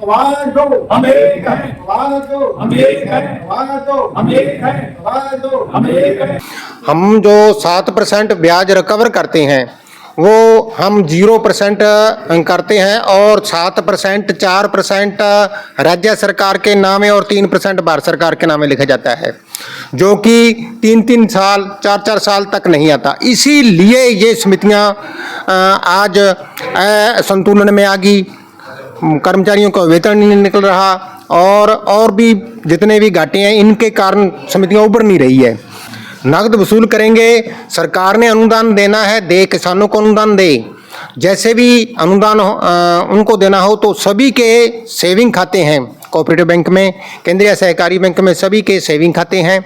आवाज दो, हम एक हैं, आवाज दो, हम एक हैं, आवाज दो, हम एक हैं, आवाज दो। हम एक हैं। हम जो 7% ब्याज रिकवर करते हैं वो हम 0% करते हैं और 7% 4% राज्य सरकार के नामे और 3% भारत सरकार के नामे लिखा जाता है, जो कि 3-3 साल 4-4 साल तक नहीं आता। इसीलिए ये समितियां आज संतुलन में आ गई, कर्मचारियों का वेतन नहीं निकल रहा और भी जितने भी घाटे हैं इनके कारण समितियां उभर नहीं रही है। नकद वसूल करेंगे, सरकार ने अनुदान देना है, दे, किसानों को अनुदान दे। जैसे भी अनुदान उनको देना हो तो सभी के सेविंग खाते हैं, कोऑपरेटिव बैंक में, केंद्रीय सहकारी बैंक में सभी के सेविंग खाते हैं।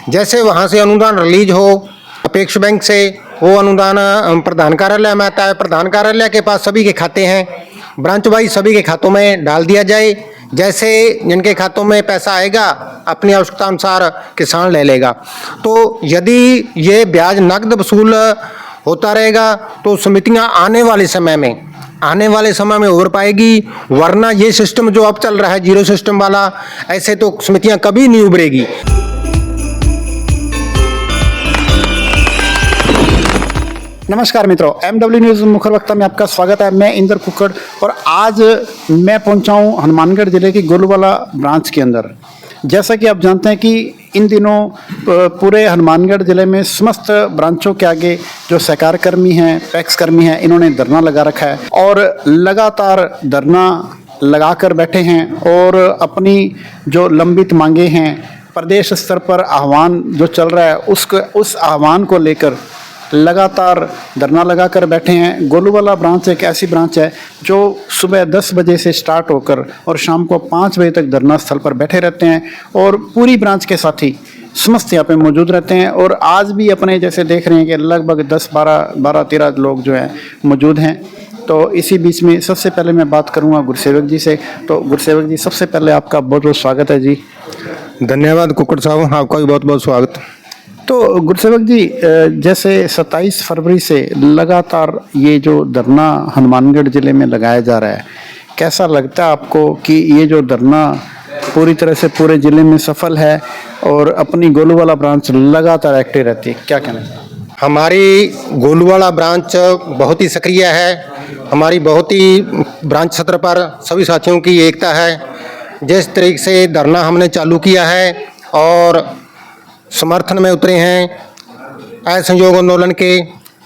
जैसे वहाँ से अनुदान रिलीज हो अपेक्ष बैंक से, वो अनुदान प्रधान कार्यालय में आता है, प्रधान कार्यालय के पास सभी के खाते हैं, ब्रांच वाइज सभी के खातों में डाल दिया जाए। जैसे जिनके खातों में पैसा आएगा अपनी आवश्यकता अनुसार किसान ले लेगा। तो यदि ये ब्याज नकद वसूल होता रहेगा तो समितियां आने वाले समय में उभर पाएगी, वरना ये सिस्टम जो अब चल रहा है जीरो सिस्टम वाला, ऐसे तो समितियां कभी नहीं उभरेगी। नमस्कार मित्रों, MW न्यूज़ मुखर वक्ता में आपका स्वागत है। मैं इंद्र कुक्कड़ और आज मैं पहुंचा हूं हनुमानगढ़ जिले की गोलूवाला ब्रांच के अंदर। जैसा कि आप जानते हैं कि इन दिनों पूरे हनुमानगढ़ जिले में समस्त ब्रांचों के आगे जो सहकार कर्मी हैं, पैक्स कर्मी हैं, इन्होंने धरना लगा रखा है और लगातार धरना लगा कर बैठे हैं और अपनी जो लंबित मांगे हैं, प्रदेश स्तर पर आह्वान जो चल रहा है उस आह्वान को लेकर लगातार धरना लगा कर बैठे हैं। गोलूवाला ब्रांच एक ऐसी ब्रांच है जो सुबह 10 बजे से स्टार्ट होकर और शाम को 5 बजे तक धरना स्थल पर बैठे रहते हैं और पूरी ब्रांच के साथी समस्त यहाँ पे मौजूद रहते हैं। और आज भी अपने जैसे देख रहे हैं कि लगभग 10-12-13 लोग जो हैं मौजूद हैं। तो इसी बीच में सबसे पहले मैं बात करूँगा गुरसेवक जी से। तो गुरसेवक जी, सबसे पहले आपका बहुत बहुत स्वागत है जी। धन्यवाद कुक्कड़ साहब, आपका भी बहुत बहुत स्वागत। तो गुरसेवक जी, जैसे 27 फरवरी से लगातार ये जो धरना हनुमानगढ़ जिले में लगाया जा रहा है, कैसा लगता है आपको कि ये जो धरना पूरी तरह से पूरे जिले में सफल है और अपनी गोलूवाला ब्रांच लगातार एक्टिव रहती है, क्या कहना है? हमारी गोलूवाला ब्रांच बहुत ही सक्रिय है। हमारी बहुत ही ब्रांच सत्र पर सभी साथियों की एकता है। जिस तरीके से धरना हमने चालू किया है और समर्थन में उतरे हैं असहयोग आंदोलन के।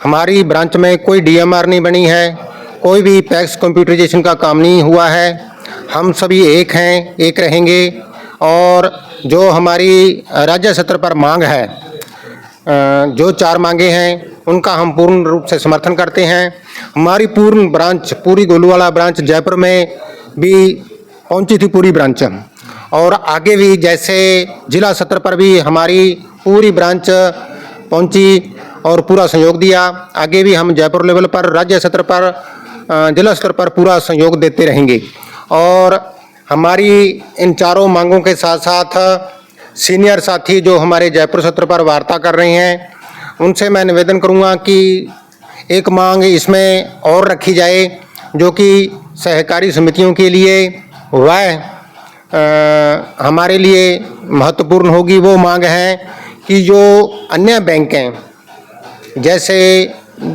हमारी ब्रांच में कोई DMR नहीं बनी है, कोई भी पैक्स कंप्यूटराइजेशन का काम नहीं हुआ है। हम सभी एक हैं, एक रहेंगे। और जो हमारी राज्य स्तर पर मांग है, जो 4 मांगे हैं उनका हम पूर्ण रूप से समर्थन करते हैं। हमारी पूर्ण ब्रांच, पूरी गोलूवाला ब्रांच जयपुर में भी पहुंची थी पूरी ब्रांच, और आगे भी जैसे जिला स्तर पर भी हमारी पूरी ब्रांच पहुंची और पूरा सहयोग दिया। आगे भी हम जयपुर लेवल पर, राज्य स्तर पर, जिला स्तर पर पूरा सहयोग देते रहेंगे। और हमारी इन 4 मांगों के साथ साथ सीनियर साथी जो हमारे जयपुर सत्र पर वार्ता कर रहे हैं, उनसे मैं निवेदन करूंगा कि एक मांग इसमें और रखी जाए जो कि सहकारी समितियों के लिए वह हमारे लिए महत्वपूर्ण होगी। वो मांग है कि जो अन्य बैंक हैं, जैसे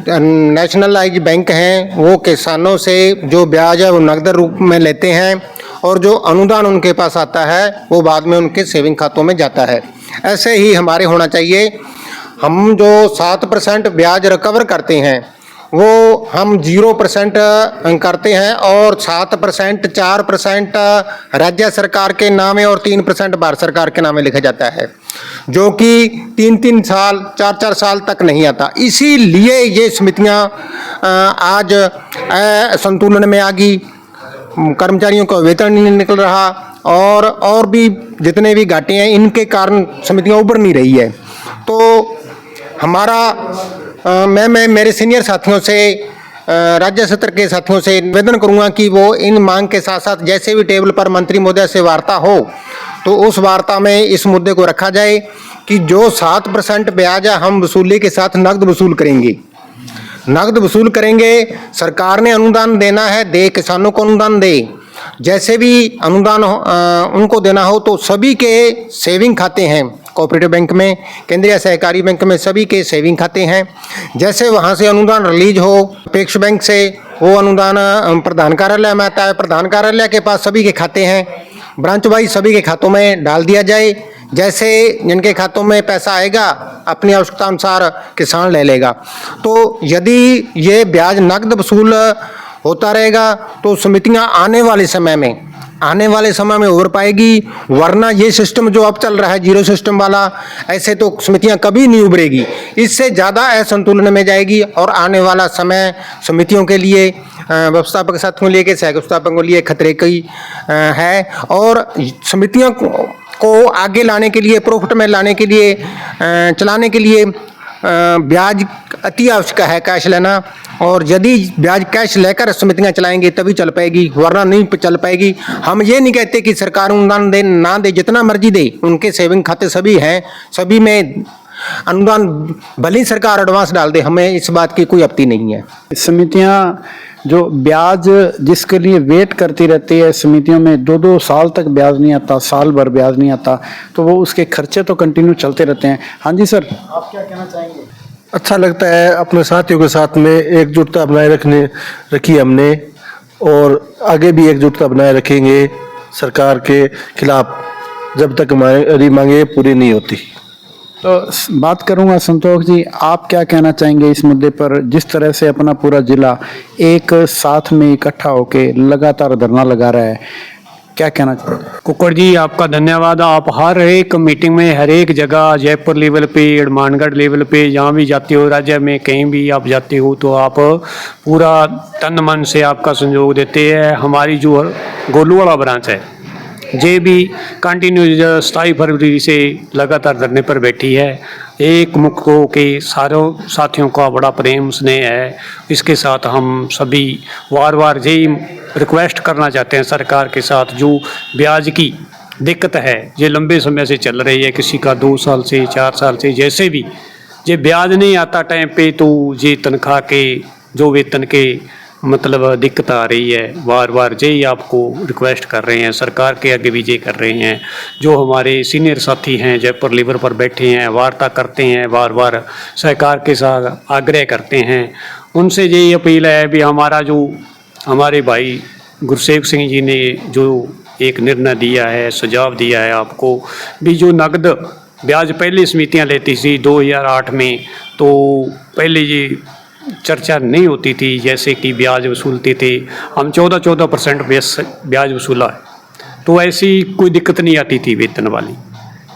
नेशनलाइज बैंक हैं, वो किसानों से जो ब्याज है वो नकद रूप में लेते हैं और जो अनुदान उनके पास आता है वो बाद में उनके सेविंग खातों में जाता है। ऐसे ही हमारे होना चाहिए। हम जो 7% ब्याज रिकवर करते हैं वो हम 0% करते हैं और 7% 4% राज्य सरकार के नामे और 3% भारत सरकार के नामे लिखा जाता है, जो कि 3-3 साल 4-4 साल तक नहीं आता। इसीलिए ये समितियां आज संतुलन में आ गई, कर्मचारियों का वेतन नहीं निकल रहा और भी जितने भी घाटे हैं इनके कारण समितियां उभर नहीं रही है। तो हमारा मैं मेरे सीनियर साथियों से, राज्य सत्र के साथियों से निवेदन करूंगा कि वो इन मांग के साथ साथ जैसे भी टेबल पर मंत्री महोदय से वार्ता हो तो उस वार्ता में इस मुद्दे को रखा जाए कि जो 7% ब्याज है हम वसूली के साथ नकद वसूल करेंगे। नकद वसूल करेंगे, सरकार ने अनुदान देना है, दे, किसानों को अनुदान दे। जैसे भी अनुदान उनको देना हो तो सभी के सेविंग खाते हैं कोऑपरेटिव बैंक में, केंद्रीय सहकारी बैंक में सभी के सेविंग खाते हैं। जैसे वहाँ से अनुदान रिलीज हो अपेक्ष बैंक से, वो अनुदान प्रधान कार्यालय में आता है, प्रधान कार्यालय के पास सभी के खाते हैं, ब्रांच वाइज सभी के खातों में डाल दिया जाए। जैसे जिनके खातों में पैसा आएगा अपनी आवश्यकता अनुसार किसान ले लेगा। तो यदि ये ब्याज नकद वसूल होता रहेगा तो समितियां आने वाले समय में उभर पाएगी, वरना ये सिस्टम जो अब चल रहा है जीरो सिस्टम वाला, ऐसे तो समितियां कभी नहीं उभरेगी, इससे ज़्यादा असंतुलन में जाएगी। और आने वाला समय समितियों के लिए, व्यवस्थापक साथियों लिए, सह व्यवस्थापकों के लिए खतरे की है। और समितियों को आगे लाने के लिए, प्रॉफिट में लाने के लिए, चलाने के लिए ब्याज अति आवश्यक है, कैश लेना। और यदि ब्याज कैश लेकर समितियां चलाएंगी तभी चल पाएगी, वरना नहीं चल पाएगी। हम ये नहीं कहते कि सरकार अनुदान दे ना दे, जितना मर्जी दे, उनके सेविंग खाते सभी हैं, सभी में अनुदान भले ही सरकार एडवांस डाल दे, हमें इस बात की कोई आपत्ति नहीं है। समितियां जो ब्याज जिसके लिए वेट करती रहती है, समितियों में 2-2 साल तक ब्याज नहीं आता, साल भर ब्याज नहीं आता, तो वो उसके खर्चे तो कंटिन्यू चलते रहते हैं। हाँ जी सर, आप क्या कहना चाहेंगे? अच्छा लगता है, अपने साथियों के साथ में एकजुटता बनाए रखी हमने, और आगे भी एकजुटता बनाए रखेंगे सरकार के खिलाफ जब तक हमारी मांगे पूरी नहीं होती। तो बात करूंगा संतोष जी, आप क्या कहना चाहेंगे इस मुद्दे पर? जिस तरह से अपना पूरा जिला एक साथ में इकट्ठा होके लगातार धरना लगा रहा है, क्या कहना चाहेंगे? कुक्कड़ जी आपका धन्यवाद। आप हर एक मीटिंग में, हर एक जगह, जयपुर लेवल पे, हनुमानगढ़ लेवल पे, जहाँ भी जाते हो, राज्य में कहीं भी आप जाते हो, तो आप पूरा तन मन से आपका सहयोग देते हैं। हमारी जो गोलूवाड़ा ब्रांच है, जे भी कंटिन्यू 27 फरवरी से लगातार धरने पर बैठी है। एक मुख हो के सारों साथियों का बड़ा प्रेम स्नेह है। इसके साथ हम सभी वार यही रिक्वेस्ट करना चाहते हैं सरकार के साथ, जो ब्याज की दिक्कत है ये लंबे समय से चल रही है, किसी का 2 साल से 4 साल से, जैसे भी ये ब्याज नहीं आता टाइम पे, तो ये तनख्वाह के जो वेतन के मतलब दिक्कत आ रही है। वार यही आपको रिक्वेस्ट कर रहे हैं, सरकार के आगे भी ये कर रहे हैं। जो हमारे सीनियर साथी हैं जयपुर लेवल पर बैठे हैं, वार्ता करते हैं, बार सरकार के साथ आग्रह करते हैं, उनसे यही अपील है भी हमारा जो हमारे भाई गुरसेवक सिंह जी ने जो एक निर्णय दिया है, सुझाव दिया है आपको भी, जो नकद ब्याज पहले समितियां लेती थी 2008 में, तो पहले ये चर्चा नहीं होती थी, जैसे कि ब्याज वसूलते थे हम 14% ब्याज वसूला है, तो ऐसी कोई दिक्कत नहीं आती थी वेतन वाली।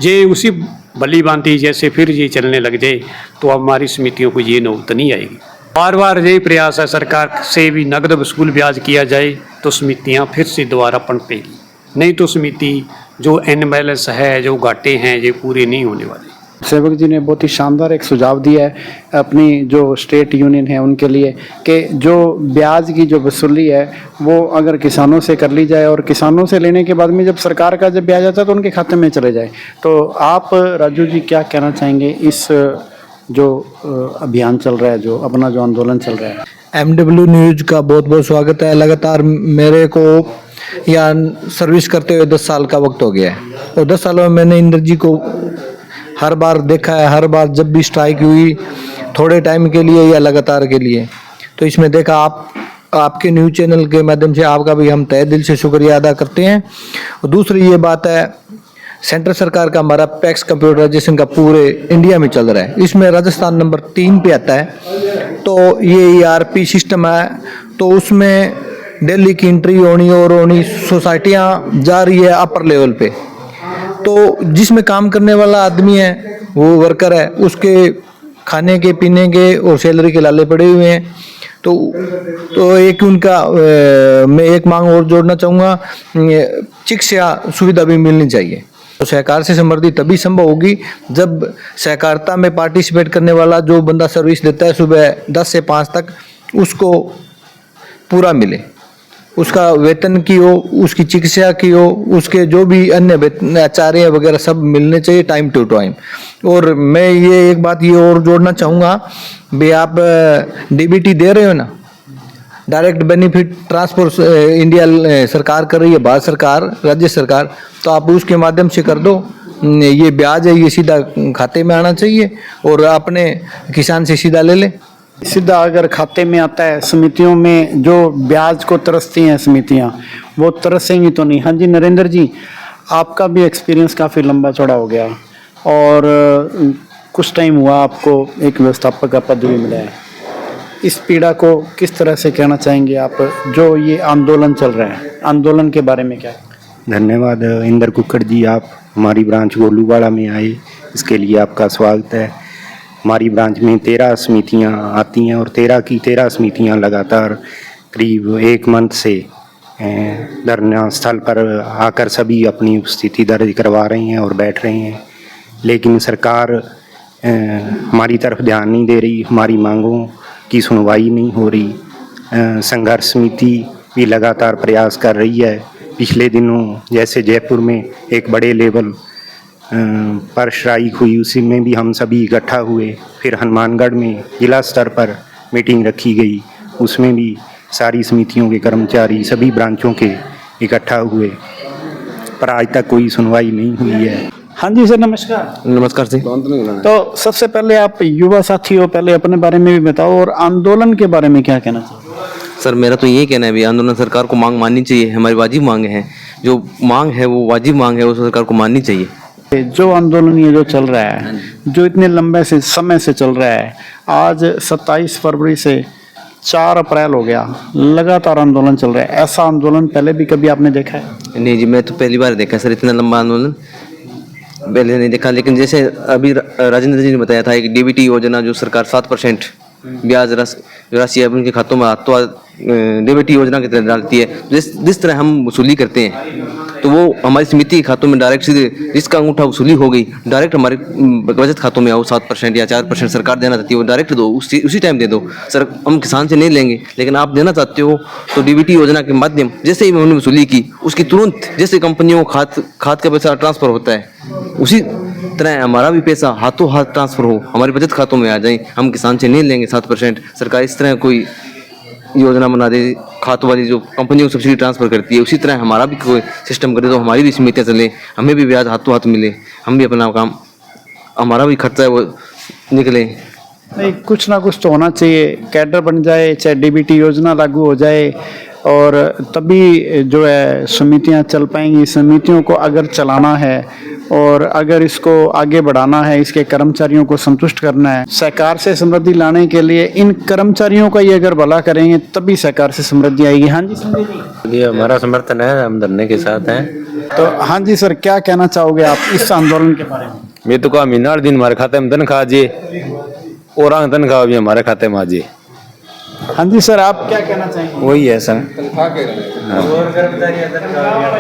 ये उसी भली भांति जैसे फिर ये चलने लग जाए तो हमारी समितियों को ये नौबत नहीं आएगी। बार यही प्रयास है सरकार से भी नकद वसूल ब्याज किया जाए तो समितियाँ फिर से दोबारा पनपेगी, नहीं तो समिति जो इनबैलेंस है, जो घाटे हैं, ये पूरे नहीं होने वाले। सेवक जी ने बहुत ही शानदार एक सुझाव दिया है अपनी जो स्टेट यूनियन है उनके लिए, कि जो ब्याज की जो वसूली है वो अगर किसानों से कर ली जाए, और किसानों से लेने के बाद में जब सरकार का जब ब्याज आता है तो उनके खाते में चले जाए। तो आप राजू जी क्या कहना चाहेंगे इस जो अभियान चल रहा है, जो अपना जो आंदोलन चल रहा है? MW न्यूज का बहुत बहुत स्वागत है। लगातार मेरे को यहाँ सर्विस करते हुए 10 साल का वक्त हो गया है, और 10 सालों में मैंने इंद्र जी को हर बार देखा है। हर बार जब भी स्ट्राइक हुई, थोड़े टाइम के लिए या लगातार के लिए, तो इसमें देखा आपके न्यूज़ चैनल के माध्यम से आपका भी हम तहे दिल से शुक्रिया अदा करते हैं। और दूसरी ये बात है, सेंट्रल सरकार का हमारा पैक्स कंप्यूटराइजेशन का पूरे इंडिया में चल रहा है, इसमें राजस्थान नंबर 3 पे आता है। तो ये ERP सिस्टम है, तो उसमें दिल्ली की एंट्री होनी सोसाइटियाँ जा रही है अपर लेवल पे, तो जिसमें काम करने वाला आदमी है वो वर्कर है, उसके खाने के पीने के और सैलरी के लाले पड़े हुए हैं। तो एक उनका मैं एक मांग और जोड़ना चाहूँगा, शिक्षा सुविधा भी मिलनी चाहिए। तो सहकार से समृद्धि तभी संभव होगी जब सहकारिता में पार्टिसिपेट करने वाला जो बंदा सर्विस देता है सुबह 10 से 5 तक, उसको पूरा मिले, उसका वेतन की हो, उसकी चिकित्सा की हो, उसके जो भी अन्य आचार्य वगैरह सब मिलने चाहिए टाइम टू टाइम। और मैं एक बात और जोड़ना चाहूँगा, भी आप DBT दे रहे हो ना, डायरेक्ट बेनिफिट ट्रांसफर इंडिया सरकार कर रही है, भारत सरकार, राज्य सरकार, तो आप उसके माध्यम से कर दो। ये ब्याज है, ये सीधा खाते में आना चाहिए और अपने किसान से सीधा ले ले। सीधा अगर खाते में आता है, समितियों में जो ब्याज को तरसती हैं समितियां, वो तरसेंगी तो नहीं। हाँ जी नरेंद्र जी, आपका भी एक्सपीरियंस काफ़ी लंबा चौड़ा हो गया और कुछ टाइम हुआ आपको एक व्यवस्थापक का पद भी मिला है। इस पीड़ा को किस तरह से कहना चाहेंगे आप, जो ये आंदोलन चल रहा है, आंदोलन के बारे में क्या? धन्यवाद इंदर कुक्कड़ जी, आप हमारी ब्रांच गोलूवाड़ा में आए, इसके लिए आपका स्वागत है। हमारी ब्रांच में 13 समितियां आती हैं और 13 की 13 समितियां लगातार करीब एक मंथ से धरना स्थल पर आकर सभी अपनी उपस्थिति दर्ज करवा रही हैं और बैठ रही हैं, लेकिन सरकार हमारी तरफ ध्यान नहीं दे रही, हमारी मांगों की सुनवाई नहीं हो रही। संघर्ष समिति भी लगातार प्रयास कर रही है। पिछले दिनों जैसे जयपुर में एक बड़े लेवल पर स्ट्राइक हुई, उसी में भी हम सभी इकट्ठा हुए। फिर हनुमानगढ़ में जिला स्तर पर मीटिंग रखी गई, उसमें भी सारी समितियों के कर्मचारी सभी ब्रांचों के इकट्ठा हुए, पर आज तक कोई सुनवाई नहीं हुई है। हाँ जी सर, नमस्कार। नमस्कार जी। तो सबसे पहले आप युवा साथी हो, पहले अपने बारे में भी बताओ और आंदोलन के बारे में क्या कहना चाहोगे? सर मेरा तो यही कहना है, भी आंदोलन सरकार को मांग माननी चाहिए, हमारी वाजिब मांग है, जो मांग है वो वाजिब मांग है, वो सरकार को माननी चाहिए। जो आंदोलन ये जो चल रहा है, जो इतने लंबे से समय से चल रहा है, आज 27 फरवरी से 4 अप्रैल हो गया, लगातार आंदोलन चल रहा है। ऐसा आंदोलन पहले भी कभी आपने देखा है? नहीं जी, मैं तो पहली बार देखा सर, इतना लंबा आंदोलन पहले नहीं देखा। लेकिन जैसे अभी राजेंद्र जी ने बताया था, एक डीबीटी योजना जो सरकार 7% ब्याज राशि है उनके खातों में हाथों डीबीटी योजना की तरह डालती है, जिस तरह हम वसूली करते हैं, तो वो हमारी समिति के खातों में डायरेक्ट सीधे जिसका अंगूठा वसूली हो गई, डायरेक्ट हमारे बचत खातों में आओ। 7% या 4% सरकार देना चाहती है, वो डायरेक्ट दो, उसी टाइम दे दो सर। हम किसान से नहीं लेंगे, लेकिन आप देना चाहते हो तो डीबीटी योजना के माध्यम जैसे ही उन्होंने वसूली की, उसकी तुरंत जैसे कंपनियों को खाद का पैसा ट्रांसफर होता है, उसी तरह हमारा भी पैसा हाथों हाथ ट्रांसफर हो, हमारे बचत खातों में आ जाए। हम किसान से नहीं लेंगे 7%, सरकार इस तरह कोई योजना बना दे, खातों वाली जो कंपनियों को सब्सिडी ट्रांसफर करती है, उसी तरह हमारा भी कोई सिस्टम करे तो हमारी भी समितियाँ चले, हमें भी ब्याज हाथों हाथ मिले, हम भी अपना काम, हमारा भी खर्चा है वो निकले। नहीं, कुछ ना कुछ तो होना चाहिए, कैडर बन जाए, चाहे डीबीटी योजना लागू हो जाए, और तभी जो है समितियां चल पाएंगी। समितियों को अगर चलाना है और अगर इसको आगे बढ़ाना है, इसके कर्मचारियों को संतुष्ट करना है, सहकार से समृद्धि लाने के लिए इन कर्मचारियों का ये अगर भला करेंगे तभी सहकार से समृद्धि आएगी। हाँ जी संजय जी, ये हमारा समर्थन है, हम धरने के साथ हैं। तो हाँ जी सर, क्या कहना चाहोगे आप इस आंदोलन के बारे में? मैं तो कहा महीना दिन हमारे खाते में तनख्वाह जी, और तनख्वाह भी हमारे खाते में आ जी। हाँ जी सर, आप क्या कहना चाहेंगे? वही है सर,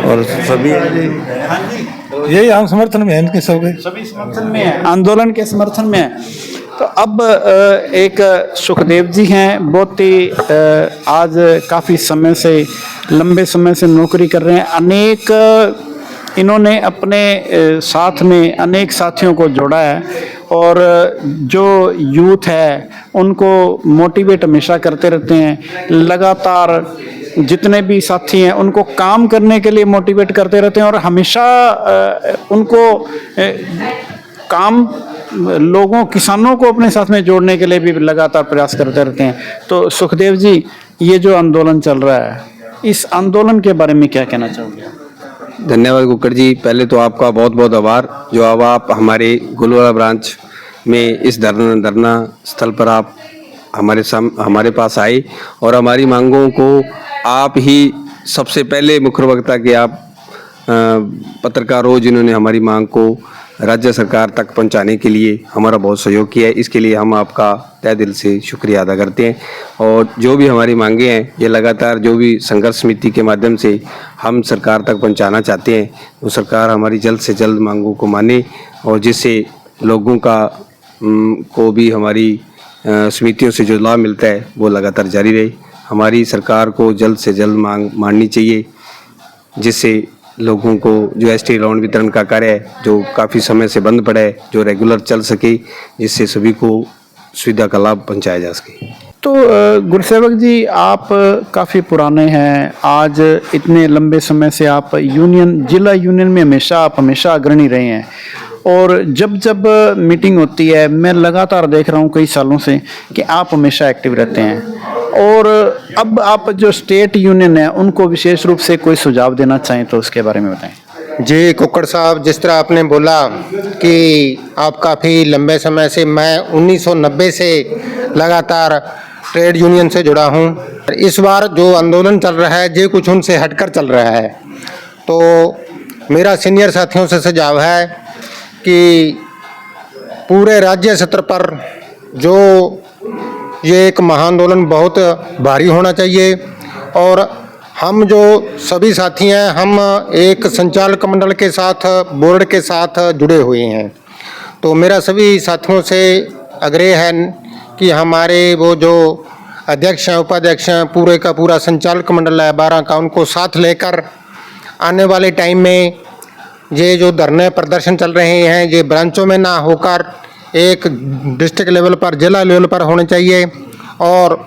और सभी यही हम समर्थन में हैं इनके सबके, सभी समर्थन में है, आंदोलन के समर्थन में है। तो अब एक सुखदेव जी हैं, बहुत ही आज काफ़ी समय से, लंबे समय से नौकरी कर रहे हैं। अनेक इन्होंने अपने साथ में अनेक साथियों को जोड़ा है और जो यूथ है उनको मोटिवेट हमेशा करते रहते हैं। लगातार जितने भी साथी हैं उनको काम करने के लिए मोटिवेट करते रहते हैं और हमेशा उनको काम लोगों, किसानों को अपने साथ में जोड़ने के लिए भी लगातार प्रयास करते रहते हैं। तो सुखदेव जी, ये जो आंदोलन चल रहा है, इस आंदोलन के बारे में क्या कहना चाहोगे? धन्यवाद कुक्कड़ जी, पहले तो आपका बहुत बहुत आभार जो अब आप हमारे गोलूवाड़ा ब्रांच में इस धरना स्थल पर आप हमारे पास आए और हमारी मांगों को आप ही सबसे पहले मुख्य वक्ता के आप पत्रकार हो जिन्होंने हमारी मांग को राज्य सरकार तक पहुंचाने के लिए हमारा बहुत सहयोग किया है। इसके लिए हम आपका तहे दिल से शुक्रिया अदा करते हैं। और जो भी हमारी मांगे हैं, ये लगातार जो भी संघर्ष समिति के माध्यम से हम सरकार तक पहुंचाना चाहते हैं, वो सरकार हमारी जल्द से जल्द मांगों को माने और जिससे लोगों को भी हमारी समितियों से जो लाभ मिलता है वो लगातार जारी रहे। हमारी सरकार को जल्द से जल्द मांग माननी चाहिए, जिससे लोगों को जो एसटी लोन वितरण का कार्य है जो काफ़ी समय से बंद पड़ा है, जो रेगुलर चल सके, जिससे सभी को सुविधा का लाभ पहुंचाया जा सके। तो गुरसेवक जी, आप काफ़ी पुराने हैं, आज इतने लंबे समय से आप जिला यूनियन में हमेशा अग्रणी रहे हैं, और जब जब मीटिंग होती है मैं लगातार देख रहा हूँ कई सालों से कि आप हमेशा एक्टिव रहते हैं, और अब आप जो स्टेट यूनियन है उनको विशेष रूप से कोई सुझाव देना चाहें तो उसके बारे में बताएं। जी कुक्कड़ साहब, जिस तरह आपने बोला कि आप काफ़ी लंबे समय से, मैं 1990 से लगातार ट्रेड यूनियन से जुड़ा हूं। इस बार जो आंदोलन चल रहा है ये कुछ उनसे हटकर चल रहा है, तो मेरा सीनियर साथियों से सुझाव है कि पूरे राज्य स्तर पर जो ये एक महाआंदोलन बहुत भारी होना चाहिए, और हम जो सभी साथी हैं हम एक संचालक मंडल के साथ, बोर्ड के साथ जुड़े हुए हैं। तो मेरा सभी साथियों से आग्रह है कि हमारे वो जो अध्यक्ष हैं, उपाध्यक्ष हैं, पूरे का पूरा संचालक मंडल है 12 का, उनको साथ लेकर आने वाले टाइम में ये जो धरने प्रदर्शन चल रहे हैं ये ब्रांचों में ना होकर एक डिस्ट्रिक्ट लेवल पर, जिला लेवल पर होने चाहिए, और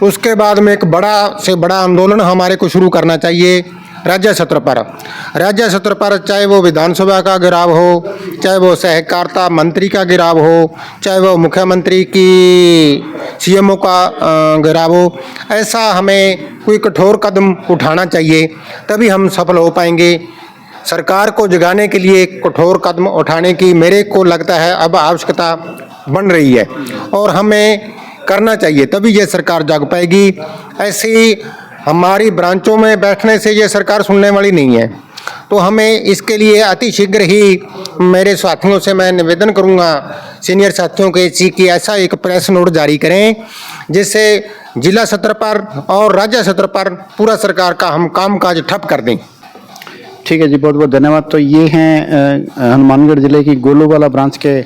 उसके बाद में एक बड़ा से बड़ा आंदोलन हमारे को शुरू करना चाहिए राज्य स्तर पर, चाहे वो विधानसभा का घेराव हो, चाहे वो सहकारिता मंत्री का घेराव हो, चाहे वो मुख्यमंत्री की सीएमओ का घेराव हो। ऐसा हमें कोई कठोर कदम उठाना चाहिए, तभी हम सफल हो पाएंगे। सरकार को जगाने के लिए कठोर कदम उठाने की मेरे को लगता है अब आवश्यकता बन रही है, और हमें करना चाहिए, तभी ये सरकार जाग पाएगी। ऐसी हमारी ब्रांचों में बैठने से ये सरकार सुनने वाली नहीं है, तो हमें इसके लिए अति शीघ्र ही मेरे साथियों से मैं निवेदन करूंगा, सीनियर साथियों के कि ऐसा एक प्रेस नोट जारी करें जिससे जिला स्तर पर और राज्य स्तर पर पूरा सरकार का हम कामकाज ठप कर दें। ठीक है जी, बहुत बहुत धन्यवाद। तो ये हैं हनुमानगढ़ जिले की गोलूवाला ब्रांच के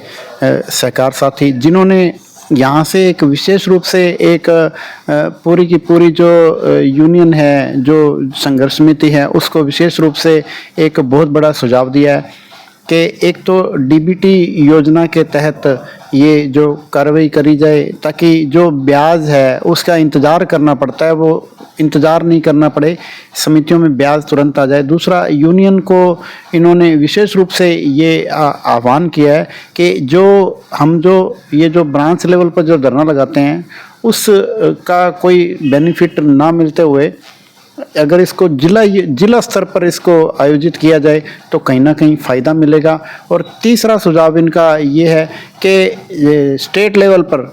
सहकार साथी, जिन्होंने यहाँ से एक विशेष रूप से एक पूरी की पूरी जो यूनियन है, जो संघर्ष समिति है, उसको विशेष रूप से एक बहुत बड़ा सुझाव दिया है कि एक तो डीबीटी योजना के तहत ये जो कार्रवाई करी जाए, ताकि जो ब्याज है उसका इंतज़ार करना पड़ता है वो इंतज़ार नहीं करना पड़े, समितियों में ब्याज तुरंत आ जाए। दूसरा, यूनियन को इन्होंने विशेष रूप से ये आह्वान किया है कि ये जो ब्रांच लेवल पर जो धरना लगाते हैं उस का कोई बेनिफिट ना मिलते हुए अगर इसको जिला स्तर पर इसको आयोजित किया जाए तो कहीं ना कहीं फ़ायदा मिलेगा। और तीसरा सुझाव इनका ये है कि स्टेट लेवल पर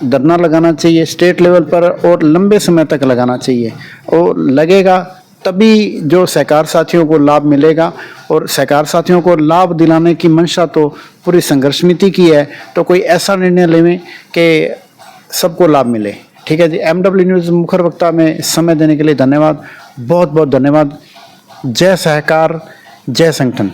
धरना लगाना चाहिए, स्टेट लेवल पर, और लंबे समय तक लगाना चाहिए, और लगेगा तभी जो सहकार साथियों को लाभ मिलेगा। और सहकार साथियों को लाभ दिलाने की मंशा तो पूरी संघर्ष समिति की है, तो कोई ऐसा निर्णय लें कि सबको लाभ मिले। ठीक है जी। MW न्यूज़ मुखर वक्ता में समय देने के लिए धन्यवाद, बहुत बहुत धन्यवाद। जय सहकार, जय संगठन।